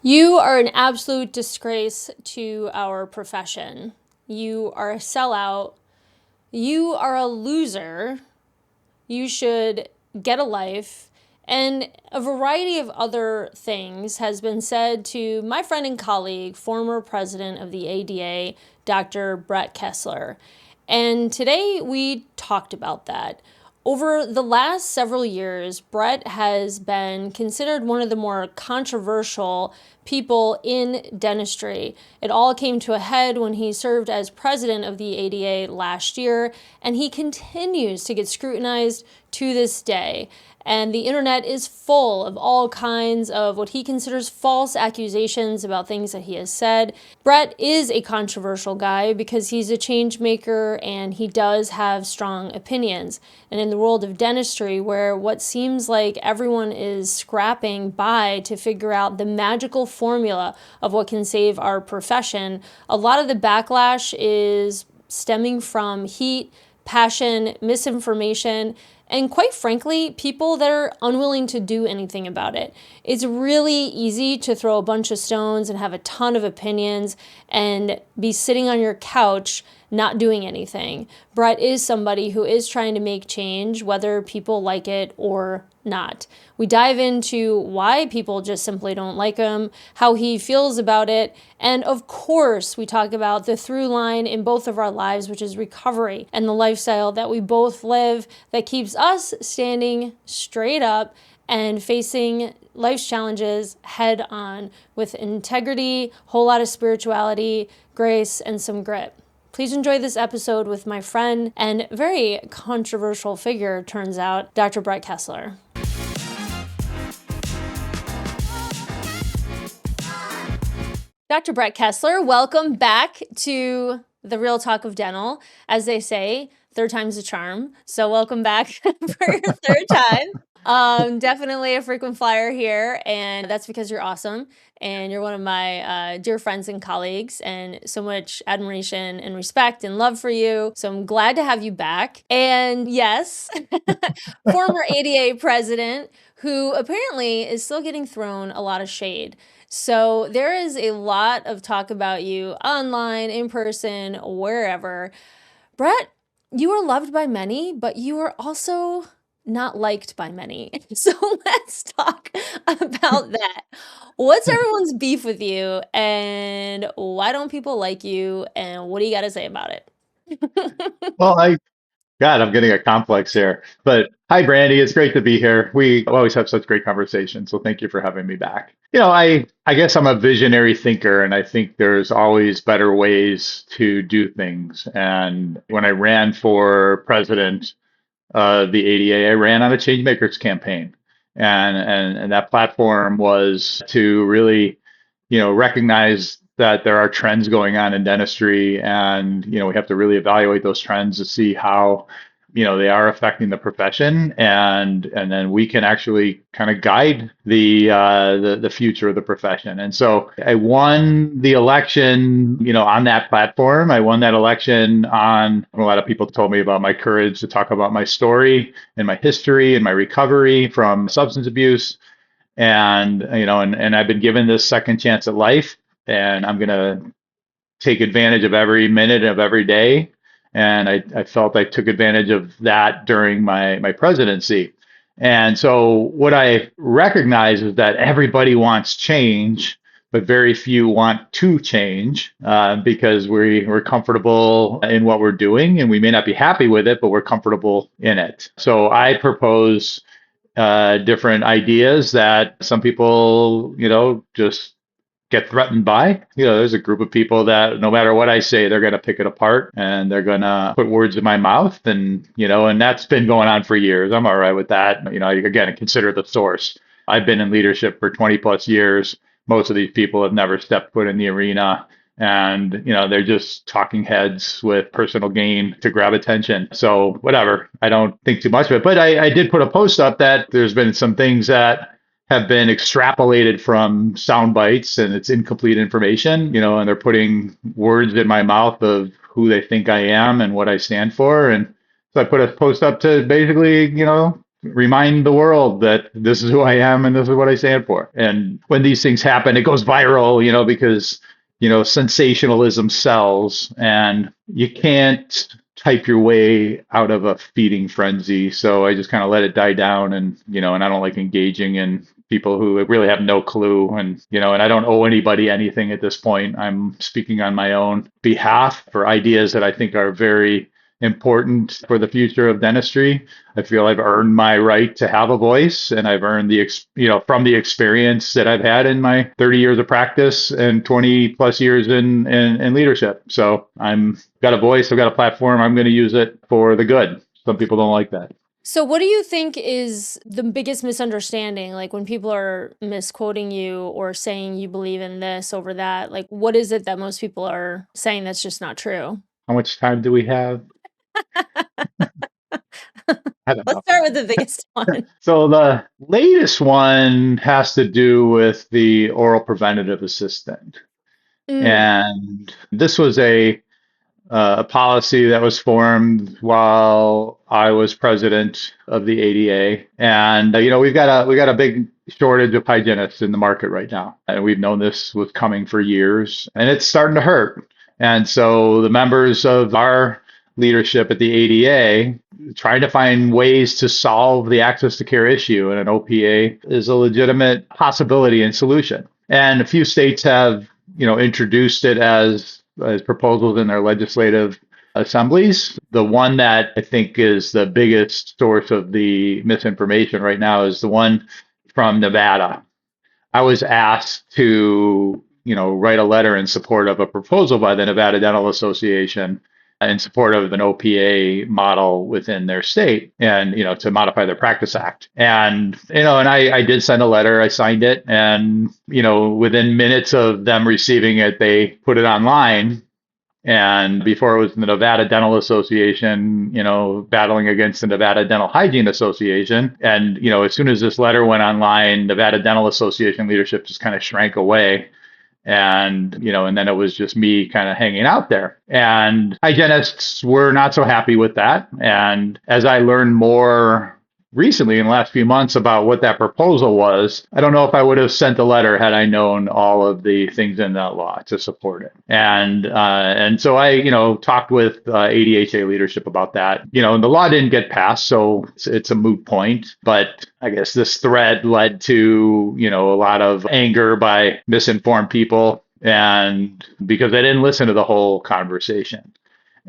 You are an absolute disgrace to our profession. You are a sellout. You are a loser. You should get a life. And a variety of other things has been said to my friend and colleague, former president of the ADA, Dr. Brett Kessler. And today we talked about that. Over the last several years, Brett has been considered one of the more controversial people in dentistry. It all came to a head when he served as president of the ADA last year, and he continues to get scrutinized to this day. And the internet is full of all kinds of what he considers false accusations about things that he has said. Brett is a controversial guy because he's a change maker and he does have strong opinions. And in the world of dentistry, where what seems like everyone is scrapping by to figure out the magical formula of what can save our profession, a lot of the backlash is stemming from heat, passion, misinformation, and quite frankly, people that are unwilling to do anything about it. It's really easy to throw a bunch of stones and have a ton of opinions and be sitting on your couch not doing anything. Brett is somebody who is trying to make change, whether people like it or not. We dive into why people just simply don't like him, how he feels about it, and of course, we talk about the through line in both of our lives, which is recovery and the lifestyle that we both live that keeps us standing straight up and facing life's challenges head on with integrity, whole lot of spirituality, grace, and some grit. Please enjoy this episode with my friend and very controversial figure, turns out, Dr. Brett Kessler. Dr. Brett Kessler, welcome back to the Real Talk of Dental. As they say, third time's a charm. So welcome back for your third time. Definitely a frequent flyer here, and that's because you're awesome. And you're one of my dear friends and colleagues, and so much admiration and respect and love for you. So I'm glad to have you back. And yes, former ADA president who apparently is still getting thrown a lot of shade. So there is a lot of talk about you online, in person, wherever. Brett, you are loved by many, but you are also not liked by many. So let's talk about that. What's everyone's beef with you, and why don't people like you, and what do you got to say about it? Well, God, I'm getting a complex here. But hi, Brandy. It's great to be here. We always have such great conversations. So thank you for having me back. I guess I'm a visionary thinker, and I think there's always better ways to do things. And when I ran for president of the ADA, I ran on a Changemakers campaign. And that platform was to really recognize that there are trends going on in dentistry, and we have to really evaluate those trends to see how they are affecting the profession, and then we can actually kind of guide the future of the profession. And so I won the election, on that platform. I won that election on a lot of people told me about my courage to talk about my story and my history and my recovery from substance abuse, and I've been given this second chance at life, and I'm gonna take advantage of every minute of every day. And I felt I took advantage of that during my presidency. And so what I recognize is that everybody wants change, but very few want to change, because we're comfortable in what we're doing, and we may not be happy with it, but we're comfortable in it. So I propose different ideas that some people, just get threatened by. There's a group of people that no matter what I say, they're going to pick it apart and they're going to put words in my mouth. And that's been going on for years. I'm all right with that. Again, consider the source. I've been in leadership for 20 plus years. Most of these people have never stepped foot in the arena. And, they're just talking heads with personal gain to grab attention. So whatever, I don't think too much of it. But I did put a post up that there's been some things that have been extrapolated from sound bites, and it's incomplete information, and they're putting words in my mouth of who they think I am and what I stand for. And so I put a post up to basically, remind the world that this is who I am and this is what I stand for. And when these things happen, it goes viral, because, sensationalism sells and you can't type your way out of a feeding frenzy. So I just kind of let it die down and I don't like engaging in people who really have no clue and I don't owe anybody anything at this point. I'm speaking on my own behalf for ideas that I think are very important for the future of dentistry. I feel I've earned my right to have a voice, and I've earned from the experience that I've had in my 30 years of practice and 20 plus years in leadership. So I'm got a voice, I've got a platform. I'm going to use it for the good. Some people don't like that. So what do you think is the biggest misunderstanding? Like when people are misquoting you or saying you believe in this over that, like what is it that most people are saying that's just not true? How much time do we have? I don't Let's know. start with the biggest one. So the latest one has to do with the oral preventative assistant. Mm, And this was a policy that was formed while I was president of the ADA. And we've got a big shortage of hygienists in the market right now, and we've known this was coming for years, and it's starting to hurt. And so the members of our leadership at the ADA trying to find ways to solve the access to care issue, and an OPA is a legitimate possibility and solution. And a few states have introduced it as proposals in their legislative assemblies. The one that I think is the biggest source of the misinformation right now is the one from Nevada. I was asked to, write a letter in support of a proposal by the Nevada Dental Association in support of an OPA model within their state and, to modify their Practice Act. And I did send a letter, I signed it, and, within minutes of them receiving it, they put it online. And before it was the Nevada Dental Association, battling against the Nevada Dental Hygiene Association. And, as soon as this letter went online, Nevada Dental Association leadership just kind of shrank away. And then it was just me kind of hanging out there. And hygienists were not so happy with that. And as I learned more recently in the last few months about what that proposal was, I don't know if I would have sent the letter had I known all of the things in that law to support it. And so I, talked with ADHA leadership about that. And the law didn't get passed, so it's a moot point. But I guess this thread led to, a lot of anger by misinformed people, and because they didn't listen to the whole conversation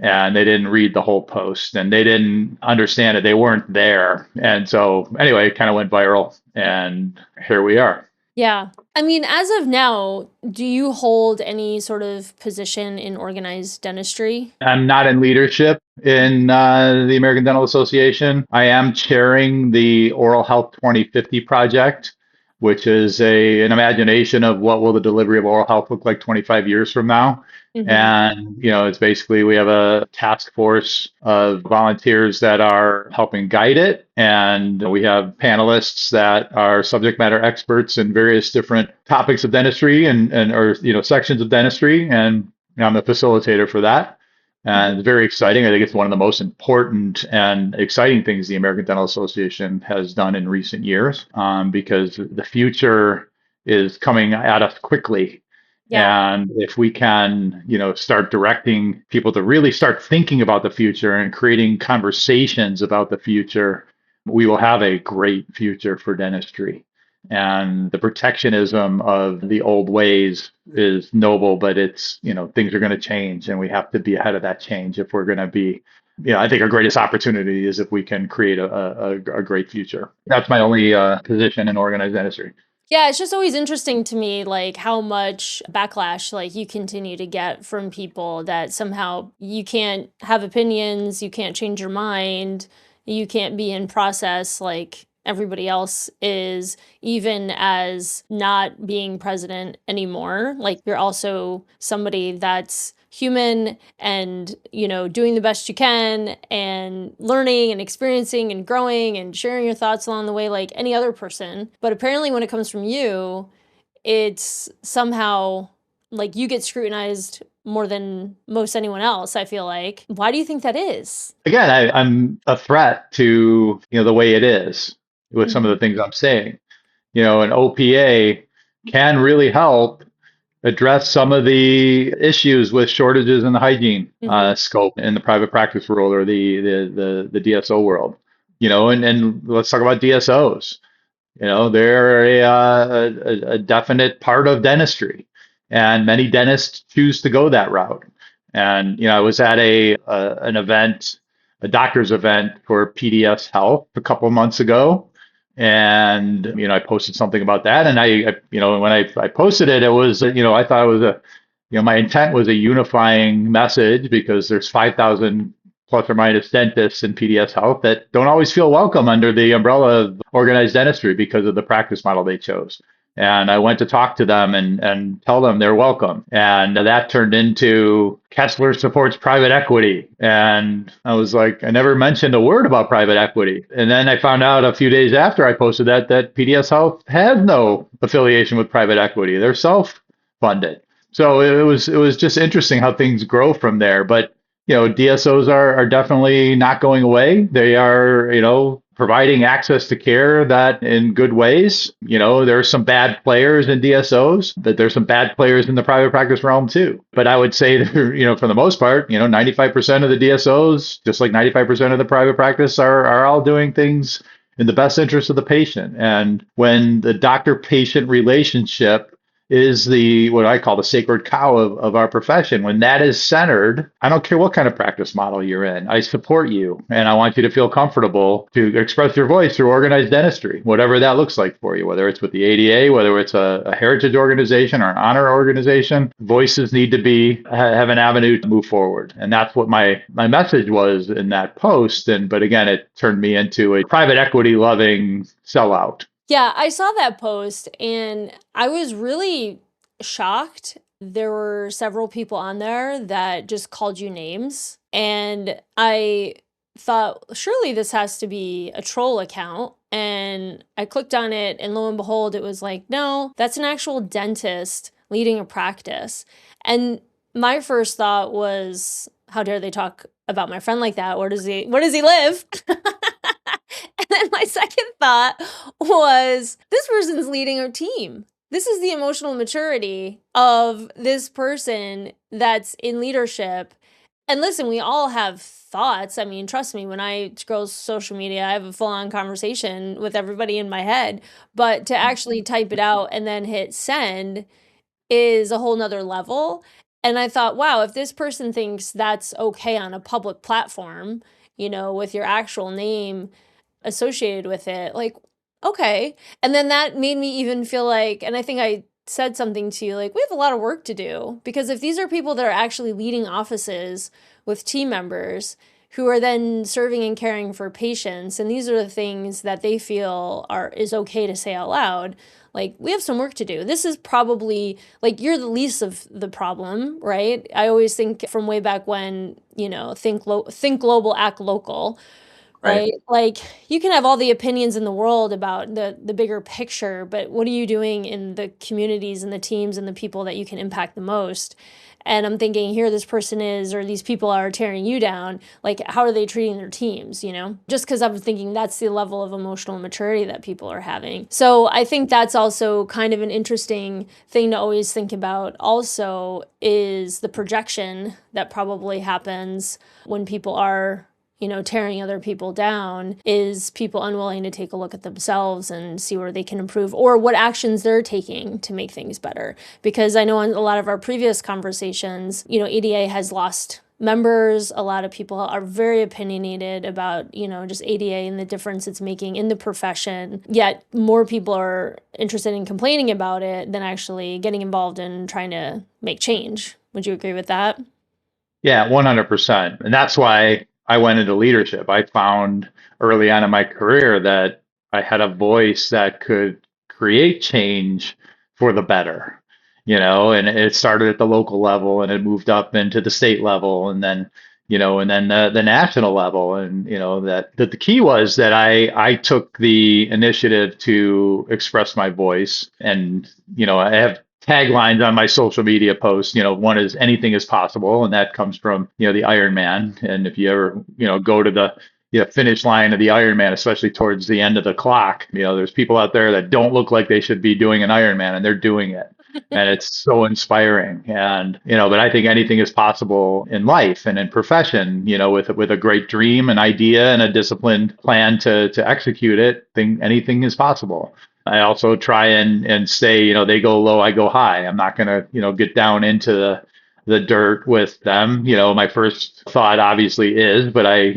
and they didn't read the whole post and they didn't understand it. They weren't there. And so anyway, it kind of went viral, and here we are. yeah. I mean, as of now, do you hold any sort of position in organized dentistry? I'm not in leadership in the American Dental Association. I am chairing the Oral Health 2050 project, which is an imagination of what will the delivery of oral health look like 25 years from now. Mm-hmm. And, it's basically we have a task force of volunteers that are helping guide it. And we have panelists that are subject matter experts in various different topics of dentistry or sections of dentistry. And I'm the facilitator for that. And it's very exciting. I think it's one of the most important and exciting things the American Dental Association has done in recent years, because the future is coming at us quickly. Yeah. And if we can, start directing people to really start thinking about the future and creating conversations about the future, we will have a great future for dentistry. And the protectionism of the old ways is noble, but it's, things are going to change, and we have to be ahead of that change if we're going to be, I think our greatest opportunity is if we can create a great future. That's my only position in organized dentistry. Yeah, it's just always interesting to me, like how much backlash like you continue to get from people that somehow you can't have opinions, you can't change your mind, you can't be in process like everybody else is, even as not being president anymore. Like you're also somebody that's human and, doing the best you can and learning and experiencing and growing and sharing your thoughts along the way like any other person. But apparently when it comes from you, it's somehow like you get scrutinized more than most anyone else, I feel like. Why do you think that is? Again, I'm a threat to, the way it is with some of the Mhm. things I'm saying. An OPA can really help address some of the issues with shortages in the hygiene Mhm. scope in the private practice world or the DSO world. And let's talk about DSOs. They're a definite part of dentistry, and many dentists choose to go that route. And I was at an event, a doctor's event for PDS Health a couple of months ago, and I posted something about that. And when I posted it, it was I thought it was my intent was a unifying message because there's 5,000 plus or minus dentists in PDS Health that don't always feel welcome under the umbrella of organized dentistry because of the practice model they chose. And I went to talk to them and tell them they're welcome. And that turned into Kessler supports private equity. And I was like, I never mentioned a word about private equity. And then I found out a few days after I posted that PDS Health has no affiliation with private equity. They're self-funded. So it was just interesting how things grow from there. But DSOs are definitely not going away. They are, providing access to care that in good ways. There are some bad players in DSOs, but there's some bad players in the private practice realm too. But I would say that, for the most part, 95% of the DSOs, just like 95% of the private practice are all doing things in the best interest of the patient. And when the doctor-patient relationship is what I call the sacred cow of our profession. When that is centered, I don't care what kind of practice model you're in. I support you and I want you to feel comfortable to express your voice through organized dentistry, whatever that looks like for you, whether it's with the ADA, whether it's a heritage organization or an honor organization. Voices need to have an avenue to move forward. And that's what my message was in that post. But again, it turned me into a private equity loving sellout. Yeah, I saw that post and I was really shocked. There were several people on there that just called you names. And I thought, surely this has to be a troll account. And I clicked on it, and lo and behold, it was like, no, that's an actual dentist leading a practice. And my first thought was, how dare they talk about my friend like that? Where does he live? And then my second thought was, this person's leading a team. This is the emotional maturity of this person that's in leadership. And listen, we all have thoughts. I mean, trust me, when I scroll social media, I have a full-on conversation with everybody in my head. But to actually type it out and then hit send is a whole nother level. And I thought, wow, if this person thinks that's okay on a public platform, with your actual name associated with it, like, okay. And then that made me even feel like, and I think I said something to you, like, we have a lot of work to do, because if these are people that are actually leading offices with team members who are then serving and caring for patients, and these are the things that they feel is okay to say out loud, like, we have some work to do. This is probably, like, you're the least of the problem, right? I always think from way back when, think global, act local. Right? Like, you can have all the opinions in the world about the bigger picture, but what are you doing in the communities and the teams and the people that you can impact the most? And I'm thinking, here this person is, or these people are tearing you down. Like, how are they treating their teams, Just because I'm thinking that's the level of emotional maturity that people are having. So I think that's also kind of an interesting thing to always think about also, is the projection that probably happens when people are tearing other people down. Is people unwilling to take a look at themselves and see where they can improve, or what actions they're taking to make things better. Because I know in a lot of our previous conversations, ADA has lost members. A lot of people are very opinionated about, just ADA and the difference it's making in the profession. Yet more people are interested in complaining about it than actually getting involved in trying to make change. Would you agree with that? Yeah, 100%. And that's why I went into leadership. I found early on in my career that I had a voice that could create change for the better, and it started at the local level and it moved up into the state level and then, the national level. And, that the key was that I took the initiative to express my voice. And, I have taglines on my social media posts. One is anything is possible, and that comes from, the Iron Man. And if you ever, go to the finish line of the Iron Man, especially towards the end of the clock, there's people out there that don't look like they should be doing an Iron Man, and they're doing it. And it's so inspiring. And, but I think anything is possible in life and in profession, with a great dream, an idea, and a disciplined plan to execute it. Anything is possible. I also try and say, they go low, I go high. I'm not going to, get down into the dirt with them. My first thought obviously is, but I,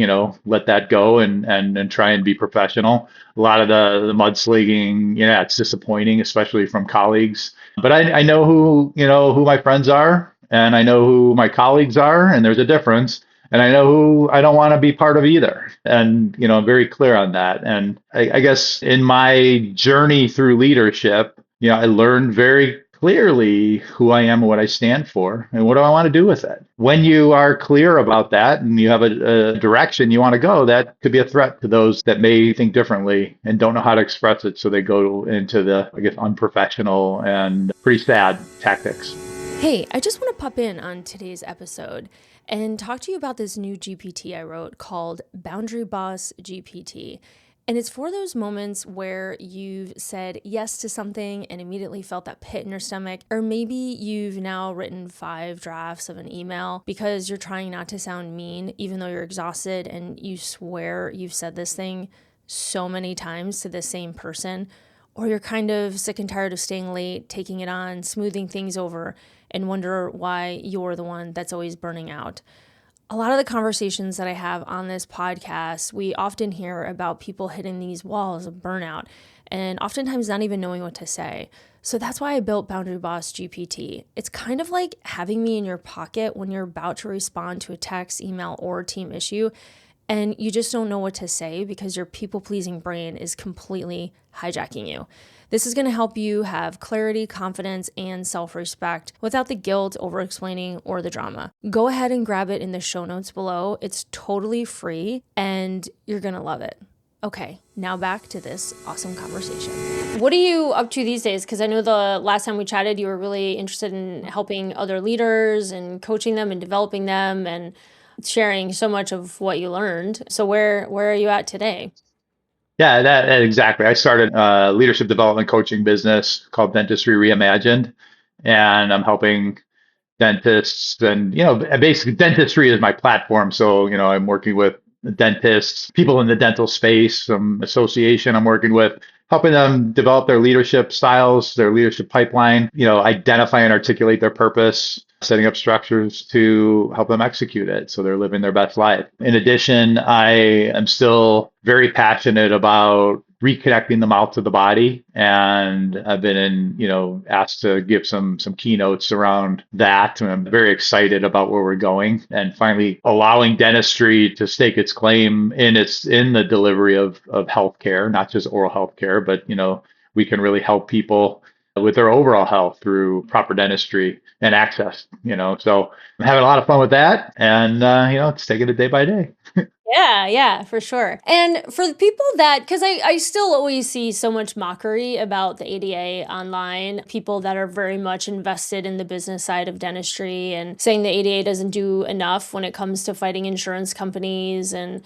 let that go and try and be professional. A lot of the mudslinging, it's disappointing, especially from colleagues. But I know who my friends are, and I know who my colleagues are, and there's a difference. And I know who I don't want to be part of either. And, I'm very clear on that. And I guess in my journey through leadership, I learned very clearly who I am and what I stand for and what do I want to do with it. When you are clear about that and you have a direction you want to go, that could be a threat to those that may think differently and don't know how to express it. So they go into the, I guess, unprofessional and pretty sad tactics. Hey, I just want to pop in on today's episode and talk to you about this new GPT I wrote called Boundary Boss GPT. And it's for those moments where you've said yes to something and immediately felt that pit in your stomach, or maybe you've now written 5 drafts of an email because you're trying not to sound mean, even though you're exhausted and you swear you've said this thing so many times to the same person, or you're kind of sick and tired of staying late, taking it on, smoothing things over, and wonder why you're the one that's always burning out. A lot of the conversations that I have on this podcast, we often hear about people hitting these walls of burnout and oftentimes not even knowing what to say. So that's why I built Boundary Boss GPT. It's kind of like having me in your pocket when you're about to respond to a text, email, or team issue, and you just don't know what to say because your people-pleasing brain is completely hijacking you. This is going to help you have clarity, confidence, and self-respect without the guilt, over-explaining, or the drama. Go ahead and grab it in the show notes below. It's totally free, and you're going to love it. Okay, now back to this awesome conversation. What are you up to these days? Because I know the last time we chatted, you were really interested in helping other leaders and coaching them and developing them and sharing so much of what you learned. So where are you at today? Yeah, that exactly. I started a leadership development coaching business called Dentistry Reimagined, and I'm helping dentists. And basically, dentistry is my platform. So I'm working with dentists, people in the dental space, some association I'm working with, helping them develop their leadership styles, their leadership pipeline, identify and articulate their purpose, setting up structures to help them execute it so they're living their best life. In addition, I am still very passionate about reconnecting the mouth to the body, and I've been asked to give some keynotes around that. And I'm very excited about where we're going and finally allowing dentistry to stake its claim in the delivery of healthcare, not just oral healthcare, but we can really help people with their overall health through proper dentistry and access. So I'm having a lot of fun with that, and it's taking it day by day. Yeah, for sure. And for the people that, because I still always see so much mockery about the ADA online, people that are very much invested in the business side of dentistry and saying the ADA doesn't do enough when it comes to fighting insurance companies and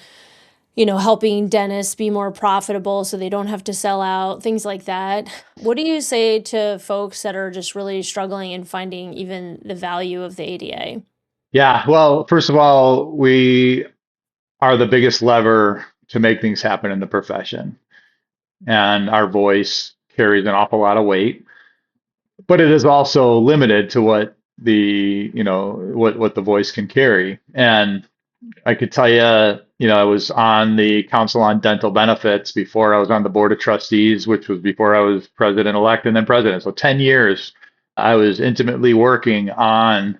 helping dentists be more profitable so they don't have to sell out, things like that. What do you say to folks that are just really struggling and finding even the value of the ADA? Yeah, well, first of all, we are the biggest lever to make things happen in the profession. And our voice carries an awful lot of weight, but it is also limited to what what the voice can carry. And I could tell you, I was on the Council on Dental Benefits before I was on the Board of Trustees, which was before I was president-elect and then president. So 10 years, I was intimately working on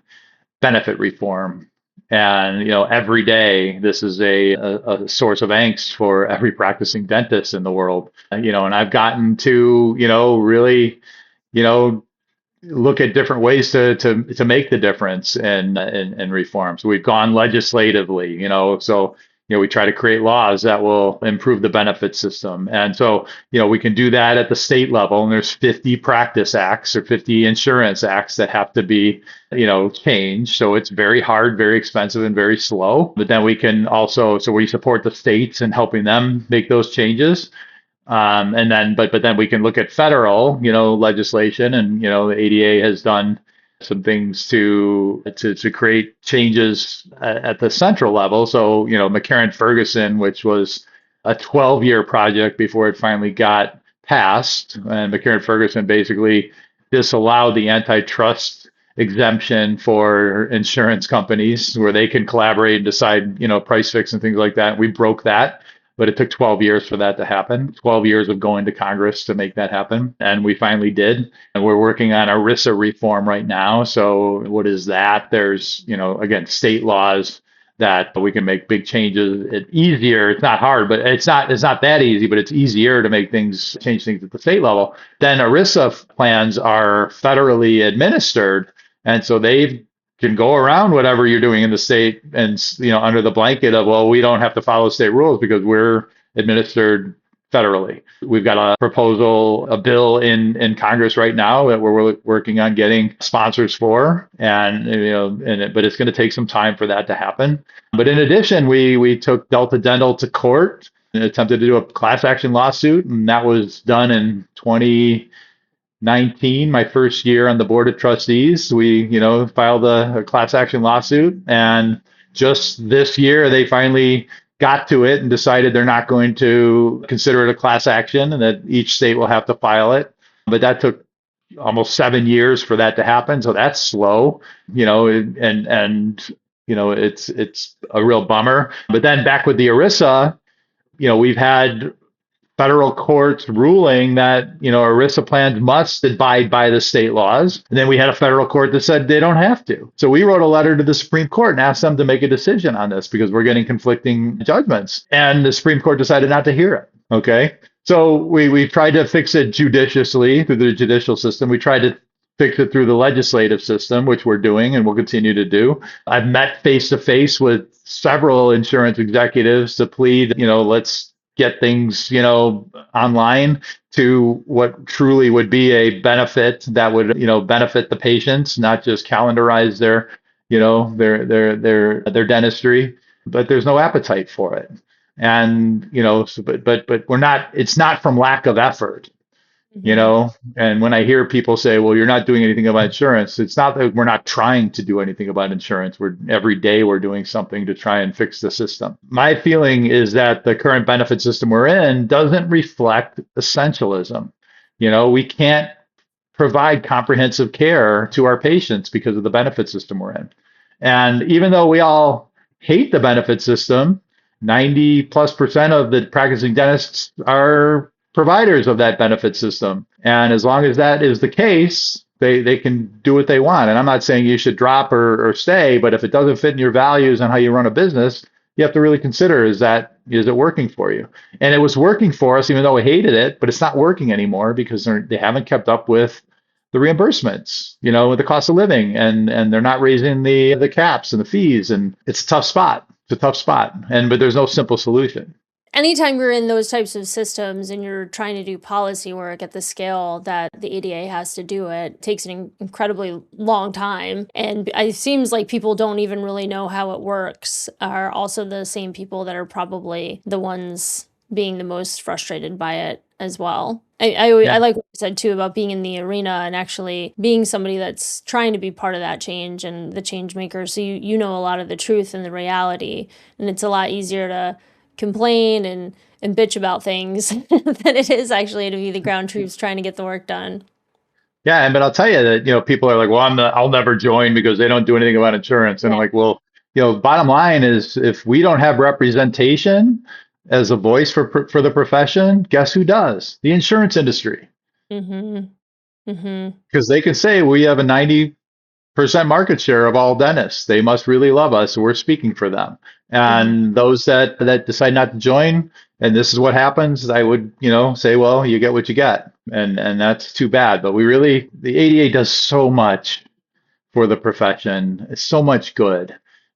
benefit reform. And, every day, this is a source of angst for every practicing dentist in the world. And I've gotten to, really, look at different ways to make the difference in reform. So we've gone legislatively, so we try to create laws that will improve the benefit system. And so, we can do that at the state level. And there's 50 practice acts or 50 insurance acts that have to be, changed. So it's very hard, very expensive, and very slow. But then we can also, so we support the states in helping them make those changes. And then, but then we can look at federal, legislation, and the ADA has done some things to create changes at the central level. So McCarran-Ferguson, which was a 12-year project before it finally got passed, and McCarran-Ferguson basically disallowed the antitrust exemption for insurance companies where they can collaborate and decide, price fix and things like that. We broke that, but it took 12 years for that to happen. 12 years of going to Congress to make that happen, and we finally did. And we're working on ERISA reform right now. So what is that? There's, again, state laws that we can make big changes. It's easier. It's not hard, but it's not that easy, but it's easier to make things, change things at the state level. Then ERISA plans are federally administered, and so they can go around whatever you're doing in the state, and under the blanket of, well, we don't have to follow state rules because we're administered federally. We've got a proposal, a bill in Congress right now that we're working on getting sponsors for, and but it's going to take some time for that to happen. But in addition, we took Delta Dental to court and attempted to do a class action lawsuit, and that was done in 2019, my first year on the board of trustees. We, filed a class action lawsuit, and just this year they finally got to it and decided they're not going to consider it a class action and that each state will have to file it. But that took almost 7 years for that to happen, so that's slow, and it's a real bummer. But then back with the ERISA, we've had federal courts ruling that, ERISA plans must abide by the state laws. And then we had a federal court that said they don't have to. So we wrote a letter to the Supreme Court and asked them to make a decision on this because we're getting conflicting judgments. And the Supreme Court decided not to hear it. Okay. So we tried to fix it judiciously through the judicial system. We tried to fix it through the legislative system, which we're doing and will continue to do. I've met face to face with several insurance executives to plead, let's get things, online to what truly would be a benefit that would, benefit the patients, not just calendarize their, their dentistry. But there's no appetite for it. And, but we're not, it's not from lack of effort. And when I hear people say, well, you're not doing anything about insurance, it's not that we're not trying to do anything about insurance. Every day we're doing something to try and fix the system. My feeling is that the current benefit system we're in doesn't reflect essentialism. We can't provide comprehensive care to our patients because of the benefit system we're in. And even though we all hate the benefit system, 90+% of the practicing dentists are providers of that benefit system. And as long as that is the case, they can do what they want. And I'm not saying you should drop or stay, but if it doesn't fit in your values and how you run a business, you have to really consider, is it working for you? And it was working for us, even though we hated it, but it's not working anymore because they haven't kept up with the reimbursements, with the cost of living, and they're not raising the caps and the fees. And it's a tough spot. It's a tough spot. But there's no simple solution. Anytime you're in those types of systems and you're trying to do policy work at the scale that the ADA has to do it takes an incredibly long time. And it seems like people don't even really know how it works are also the same people that are probably the ones being the most frustrated by it as well. I like what you said too about being in the arena and actually being somebody that's trying to be part of that change and the change maker. So you know a lot of the truth and the reality, and it's a lot easier to complain and bitch about things than it is actually to be the ground troops trying to get the work done. Yeah, but I'll tell you that, people are like, well, I'll never join because they don't do anything about insurance. And I'm like, well, bottom line is if we don't have representation as a voice for the profession, guess who does? The insurance industry. Because they can say we have a 90% market share of all dentists. They must really love us. So we're speaking for them. And those that decide not to join, and this is what happens, I would, say, well, you get what you get. And that's too bad. But the ADA does so much for the profession. It's so much good.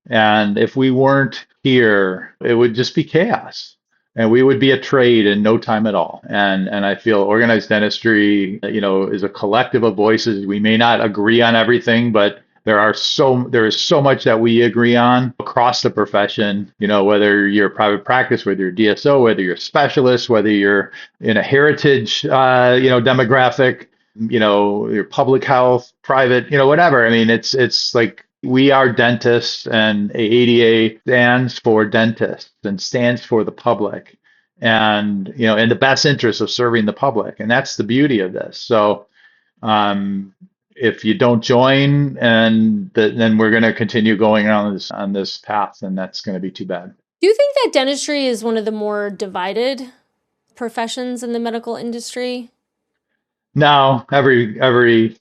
And if we weren't here, it would just be chaos. And we would be a trade in no time at all. And I feel organized dentistry, is a collective of voices. We may not agree on everything, but there is so much that we agree on across the profession, whether you're a private practice, whether you're DSO, whether you're a specialist, whether you're in a heritage demographic, your public health, private, whatever. I mean, it's like we are dentists, and ADA stands for dentists and stands for the public, and in the best interest of serving the public, and that's the beauty of this. So, if you don't join, then we're going to continue going on this path, and that's going to be too bad. Do you think that dentistry is one of the more divided professions in the medical industry? Now, It's every everywhere.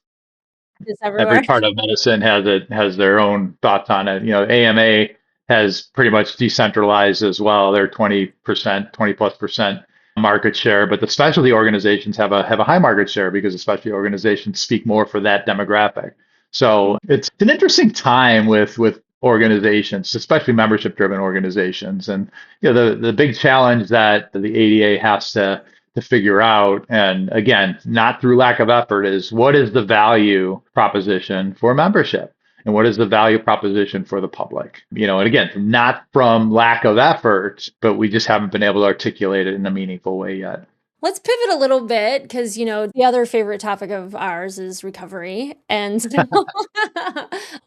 part of medicine has their own thoughts on it. AMA has pretty much decentralized as well. They're 20%, 20+% market share, but the specialty organizations have a high market share because the specialty organizations speak more for that demographic. So it's an interesting time with organizations, especially membership driven organizations. And the big challenge that the ADA has to figure out, and again, not through lack of effort, is what is the value proposition for membership, and what is the value proposition for the public. And again, not from lack of effort, but we just haven't been able to articulate it in a meaningful way yet. Let's pivot a little bit because, the other favorite topic of ours is recovery. And and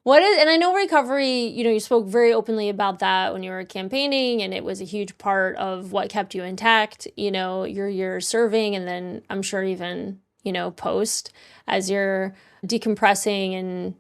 I know recovery, you spoke very openly about that when you were campaigning, and it was a huge part of what kept you intact, your year serving, and then I'm sure even, post as you're decompressing and,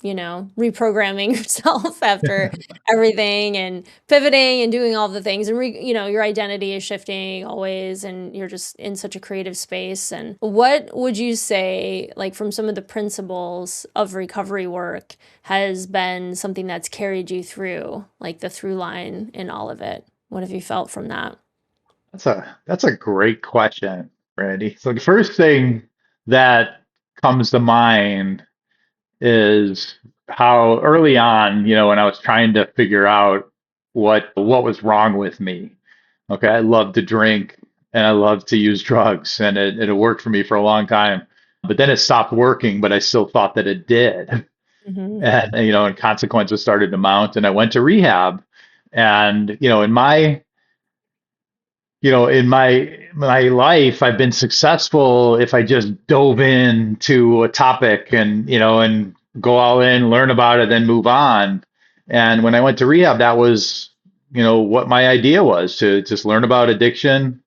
reprogramming yourself after everything and pivoting and doing all the things, and your identity is shifting always, and you're just in such a creative space. And what would you say, like, from some of the principles of recovery work has been something that's carried you through, like the through line in all of it? What have you felt from that? That's a great question, Brandi. So the first thing that comes to mind is how early on, when I was trying to figure out what was wrong with me. Okay, I loved to drink and I loved to use drugs, and it worked for me for a long time. But then it stopped working, but I still thought that it did. Mm-hmm. And consequences started to mount, and I went to rehab. And in my life, I've been successful if I just dove into a topic and go all in, learn about it, then move on. And when I went to rehab, that was what my idea was, to just learn about addiction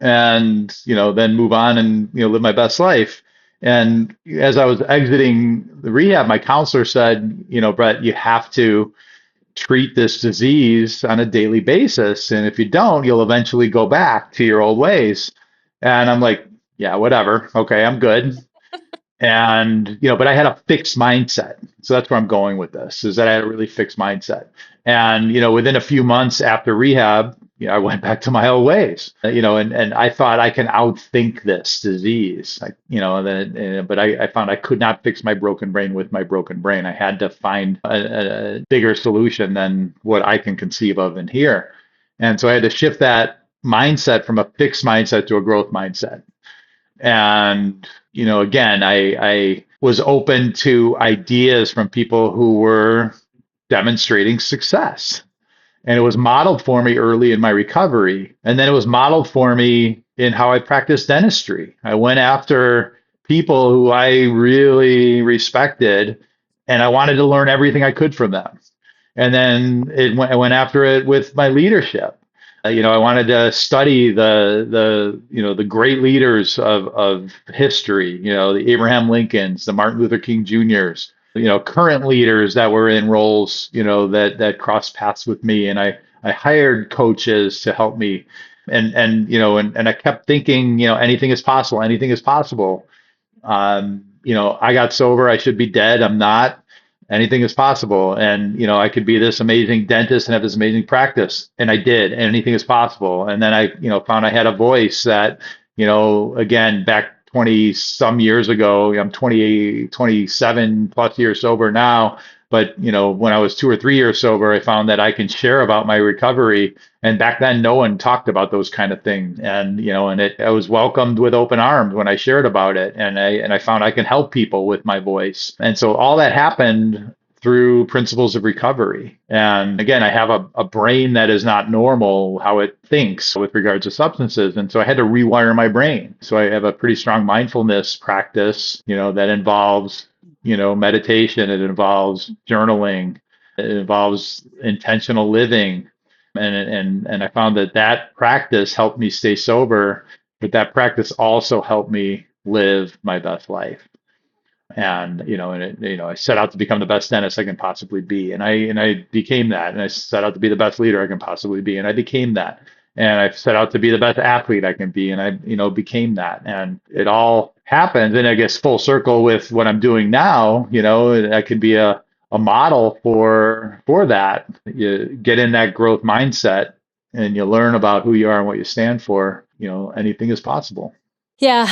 and then move on and live my best life. And as I was exiting the rehab, my counselor said, Brett, you have to treat this disease on a daily basis. And if you don't, you'll eventually go back to your old ways. And I'm like, yeah, whatever. Okay, I'm good. And, but I had a fixed mindset. So that's where I'm going with this, is that I had a really fixed mindset. And, within a few months after rehab, I went back to my old ways, and I thought I can outthink this disease, but I found I could not fix my broken brain with my broken brain. I had to find a bigger solution than what I can conceive of in here. And so I had to shift that mindset from a fixed mindset to a growth mindset. And, again, I was open to ideas from people who were demonstrating success. And it was modeled for me early in my recovery. And then it was modeled for me in how I practiced dentistry. I went after people who I really respected, and I wanted to learn everything I could from them. And then I went after it with my leadership. I wanted to study the great leaders of history, the Abraham Lincolns, the Martin Luther King Juniors, current leaders that were in roles, that crossed paths with me. And I hired coaches to help me. And I kept thinking, anything is possible, anything is possible. I got sober, I should be dead. I'm not. Anything is possible. And, I could be this amazing dentist and have this amazing practice. And I did. And anything is possible. And then I, found I had a voice that, again, back 20 some years ago, I'm 28, 27 plus years sober now, But, when I was 2 or 3 years sober, I found that I can share about my recovery. And back then, no one talked about those kind of things. And, I was welcomed with open arms when I shared about it. And I found I can help people with my voice. And so all that happened through principles of recovery. And again, I have a brain that is not normal how it thinks with regards to substances. And so I had to rewire my brain. So I have a pretty strong mindfulness practice, that involves, meditation, it involves journaling, it involves intentional living. And I found that practice helped me stay sober, but that practice also helped me live my best life. And I set out to become the best dentist I can possibly be, and I became that. And I set out to be the best leader I can possibly be, and I became that. And I set out to be the best athlete I can be, and I became that. And it all happened, and I guess full circle with what I'm doing now. I could be a model for that. You get in that growth mindset, and you learn about who you are and what you stand for. Anything is possible. Yeah,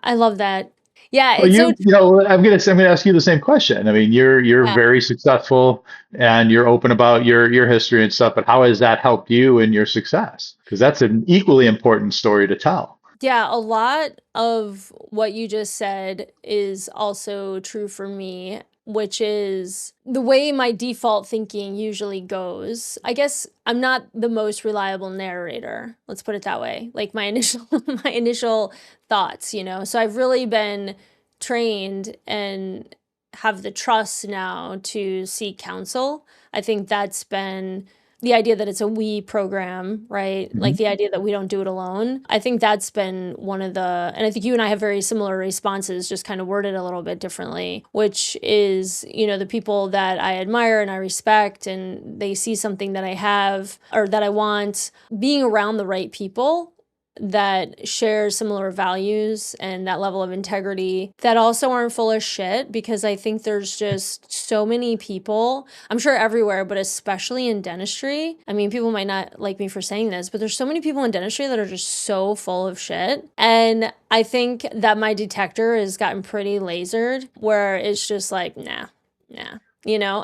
I love that. Yeah, Well, it's so I'm gonna ask you the same question. I mean, you're yeah. very successful and you're open about your history and stuff, but how has that helped you in your success? Because that's an equally important story to tell. Yeah, a lot of what you just said is also true for me, which is the way my default thinking usually goes. I guess I'm not the most reliable narrator. Let's put it that way. Like my initial my initial thoughts, So I've really been trained and have the trust now to seek counsel. I think that's been the idea that it's a we program, right? Like Mhm. the idea that we don't do it alone. I think that's been one of and I think you and I have very similar responses, just kind of worded a little bit differently, which is, the people that I admire and I respect and they see something that I have or that I want, being around the right people that share similar values and that level of integrity that also aren't full of shit, because I think there's just so many people, I'm sure everywhere, but especially in dentistry. I mean, people might not like me for saying this, but there's so many people in dentistry that are just so full of shit. And I think that my detector has gotten pretty lasered where it's just like, nah, nah.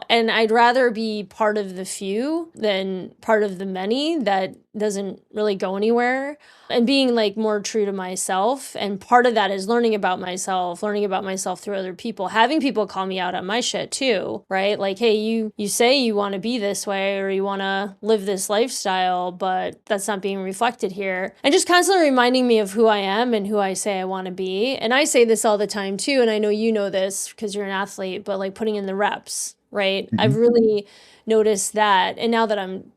And I'd rather be part of the few than part of the many that doesn't really go anywhere, and being like more true to myself. And part of that is learning about myself through other people, having people call me out on my shit too, right? Like, hey, you say you want to be this way or you want to live this lifestyle, but that's not being reflected here. And just constantly reminding me of who I am and who I say I want to be. And I say this all the time too, and I know you know this because you're an athlete, but like putting in the reps, right? I've Mhm. really noticed that. And now that I'm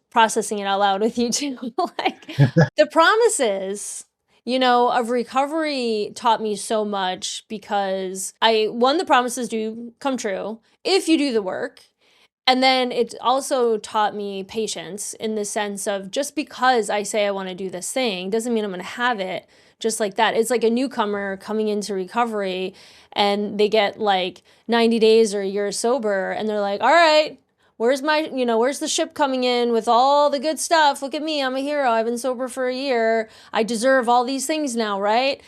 processing it out loud with you too, like the promises, of recovery taught me so much, because the promises do come true if you do the work. And then it also taught me patience, in the sense of, just because I say I want to do this thing doesn't mean I'm going to have it just like that. It's like a newcomer coming into recovery and they get like 90 days or a year sober and they're like, all right, where's the ship coming in with all the good stuff? Look at me, I'm a hero. I've been sober for a year. I deserve all these things now, right?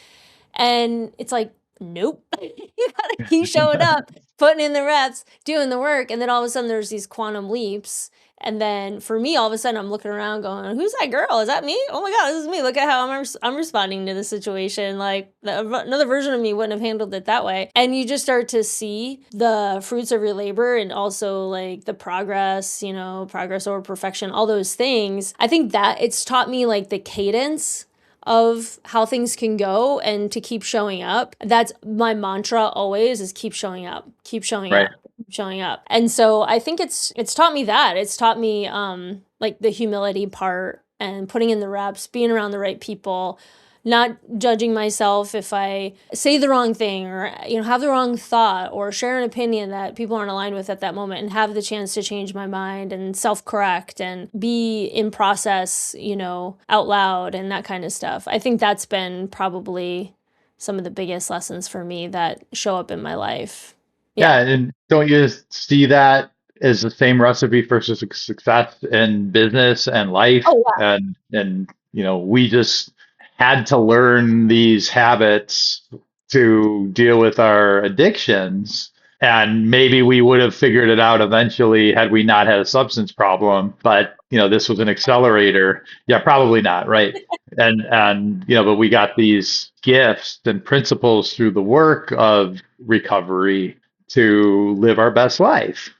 And it's like, nope. You gotta keep showing up, putting in the reps, doing the work. And then all of a sudden there's these quantum leaps. And then for me, all of a sudden I'm looking around going, who's that girl? Is that me? Oh my God, this is me. Look at how I'm responding to the situation. Like another version of me wouldn't have handled it that way. And you just start to see the fruits of your labor, and also like the progress, progress over perfection, all those things. I think that it's taught me like the cadence of how things can go and to keep showing up. That's my mantra always, is keep showing up, keep showing Right. up, keep showing up. And so I think it's taught me that. It's taught me like the humility part and putting in the reps, being around the right people, not judging myself if I say the wrong thing or have the wrong thought or share an opinion that people aren't aligned with at that moment, and have the chance to change my mind and self-correct and be in process, out loud and that kind of stuff. I think that's been probably some of the biggest lessons for me that show up in my life. Yeah, Yeah. and don't you see that as the same recipe for success in business and life? Oh And we just had to learn these habits to deal with our addictions. And maybe we would have figured it out eventually had we not had a substance problem. But, this was an accelerator. Yeah, probably not, right? And but we got these gifts and principles through the work of recovery to live our best life.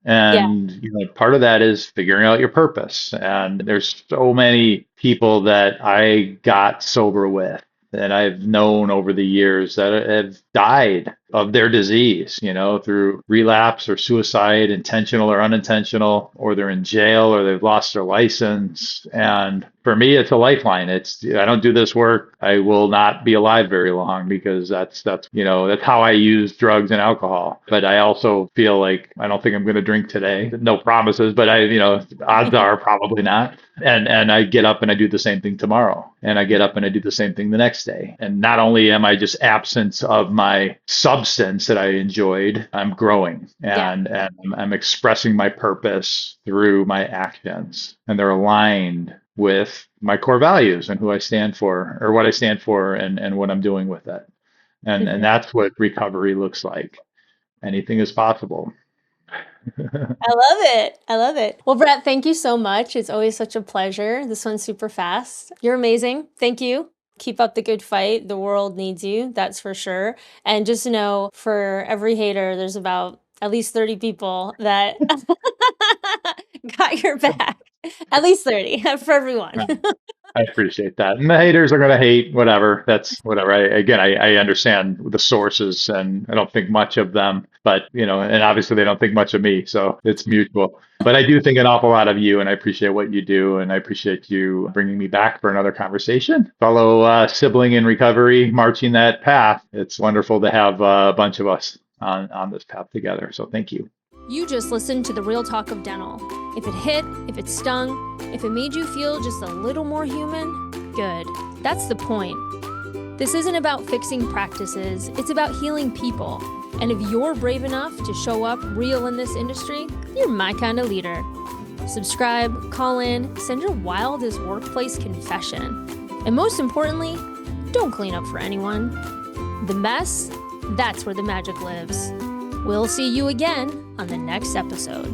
Yeah. And part of that is figuring out your purpose. And there's so many people that I got sober with that I've known over the years that have died of their disease, through relapse or suicide, intentional or unintentional, or they're in jail or they've lost their license. And for me, it's a lifeline. I don't do this work, I will not be alive very long, because that's how I use drugs and alcohol. But I also feel like I don't think I'm going to drink today. No promises, but odds are probably not. And I get up and I do the same thing tomorrow. And I get up and I do the same thing the next day. And not only am I just absence of my substance that I enjoyed, I'm growing and I'm expressing my purpose through my actions. And they're aligned with my core values and who I stand for, or what I stand for, and what I'm doing with it. And that's what recovery looks like. Anything is possible. I love it. I love it. Well, Brett, thank you so much. It's always such a pleasure. This one's super fast. You're amazing. Thank you. Keep up the good fight. The world needs you, that's for sure. And just know, for every hater, there's about at least 30 people that got your back. At least 30 for everyone. I appreciate that. And the haters are going to hate, whatever. That's whatever. I understand the sources, and I don't think much of them, but, and obviously they don't think much of me. So it's mutual. But I do think an awful lot of you, and I appreciate what you do. And I appreciate you bringing me back for another conversation. Fellow sibling in recovery, marching that path. It's wonderful to have a bunch of us on this path together. So thank you. You just listened to the real talk of dental. If it hit, if it stung, if it made you feel just a little more human, good. That's the point. This isn't about fixing practices, it's about healing people. And if you're brave enough to show up real in this industry, you're my kind of leader. Subscribe, call in, send your wildest workplace confession. And most importantly, don't clean up for anyone. The mess, that's where the magic lives. We'll see you again on the next episode.